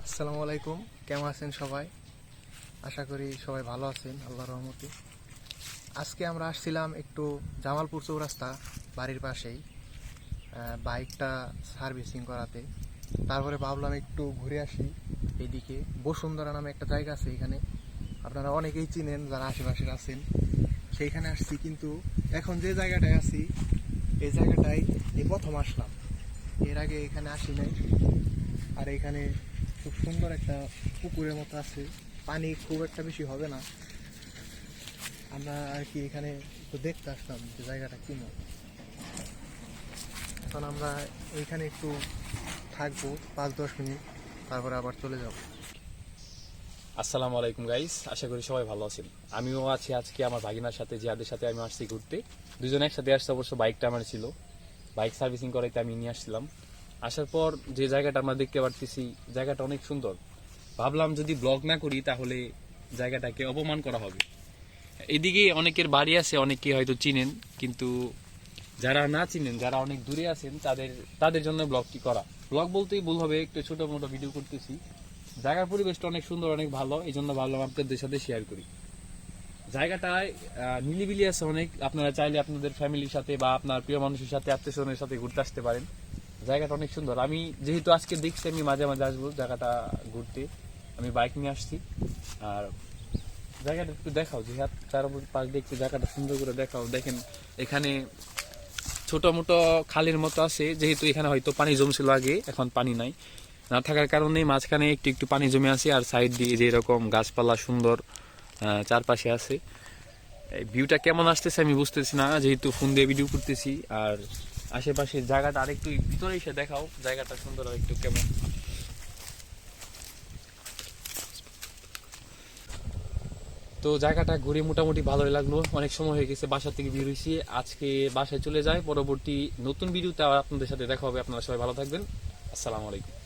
আসসালামু আলাইকুম, কেমন আছেন সবাই? আশা করি সবাই ভালো আছেন আল্লাহর রহমতে। আজকে আমরা আসছিলাম একটু জামালপুর চৌরাস্তা বাড়ির পাশেই বাইকটা সার্ভিসিং করাতে। তারপরে ভাবলাম একটু ঘুরে আসি এইদিকে। বসুন্ধরা নামে একটা জায়গা আছে, এখানে আপনারা অনেকেই চিনেন যারা আশেপাশের আছেন। সেইখানে আসছি, কিন্তু এখন যে জায়গাটায় আছি এই জায়গাটায় এই প্রথম আসলাম। এর আগে এখানে আসি নাই। আর এখানে খুব সুন্দর একটা পুকুরের মতো আছে, পানি খুব একটা বেশি হবে না। আমরা আর কি এখানে একটু দেখতে আসলাম যে জায়গাটা কেমন। এখন আমরা এইখানে একটু থাকবো 5-10 মিনিট, তারপরে আবার চলে যাব। আসসালামু আলাইকুম গাইস, আশা করি সবাই ভালো আছেন। আমিও আছি আজকে আমার ভাগিনার সাথে, জিয়াদের সাথে আমি আসছি ঘুরতে। দুজনে একসাথে আসছে, অবশ্য বাইকটা আমার ছিল, বাইক সার্ভিসিং করাইতে আমি নিয়ে আসছিলাম। আসার পর যে জায়গাটা আমরা দেখতে পারতেছি, জায়গাটা অনেক সুন্দর। ভাবলাম যদি ব্লগ না করি তাহলে জায়গাটাকে অপমান করা হবে। এদিকে অনেকের বাড়ি আছে, অনেকে হয়তো চিনেন, কিন্তু যারা না চিনেন, যারা অনেক দূরে আছেন, তাদের জন্য ব্লগটি করা। ব্লগ বলতেই ভুল হবে, একটু ছোট মোটো ভিডিও করতেছি। জায়গার পরিবেশটা অনেক সুন্দর, অনেক ভালো, এই জন্য ভাবলাম আপনাদের সাথে শেয়ার করি। জায়গাটায় নিলিবিলি আছে অনেক। আপনারা চাইলে আপনাদের ফ্যামিলির সাথে বা আপনার প্রিয় মানুষের সাথে, আত্মীয়স্বজনের সাথে ঘুরতে আসতে পারেন। জায়গাটা অনেক সুন্দর। আমি যেহেতু আজকে দেখছি, আমি মাঝে মাঝে আসবো জায়গাটা ঘুরতে। আমি বাইক নিয়ে আসছি। আর জায়গাটা একটু দেখাও, যে তার উপর পাশ দিয়ে একটু জায়গাটা সুন্দর করে দেখাও। দেখেন এখানে ছোট মোটো খালের মতো আছে, যেহেতু এখানে হয়তো পানি জমছিল আগে, এখন পানি নাই। না থাকার কারণে মাঝখানে একটু একটু পানি জমে আছে, আর সাইড দিয়ে যে এরকম গাছপালা সুন্দর চারপাশে আছে। এই ভিউটা কেমন আসতেছে আমি বুঝতেছি না, যেহেতু ফোন দিয়ে ভিডিও করতেছি। আর আশেপাশের জায়গাটা আরেকটু ভিতরে এসে দেখাও, জায়গাটা সুন্দর আর একটু কেমন। তো জায়গাটা ঘুরে মোটামুটি ভালোই লাগলো। অনেক সময় হয়ে গেছে বাসা থেকে বের হয়েছি, আজকে বাসায় চলে যাই। পরবর্তী নতুন ভিডিওতে আবার আপনাদের সাথে দেখা হবে। আপনারা সবাই ভালো থাকবেন। আসসালামু আলাইকুম।